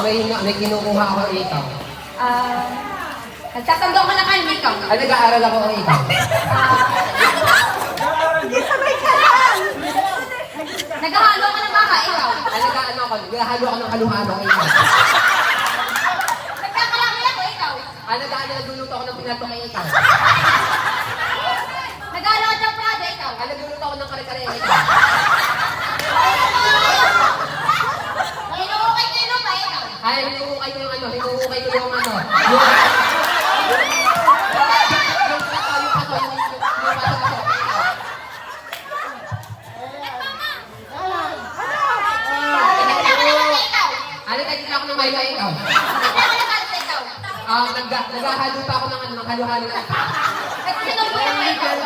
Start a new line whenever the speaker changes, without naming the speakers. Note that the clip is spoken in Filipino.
may kinukuha ako ikaw.
Nagtatanda ka na kayo, ikaw.
Ay, nag-aaral ako ikaw.
Naghahalo ka ng baka, ikaw.
Ay, naghahalo ako ng halo-halo ikaw.
Nagkakalaki ako, ikaw.
Ay, nagluluto ako ng pinato kay ikaw.
Naghahalo ka ng prado, ikaw.
Ay, nagluluto ako ng kare-kare ikaw.
Hinuhukay ko yung lupa, ikaw.
Ay, hinuhukay ko yung ano. Ano nagkita ako ng Milo ikaw? Naghahalo pa ako ng halo-halo.
Nagsinubo na ikaw.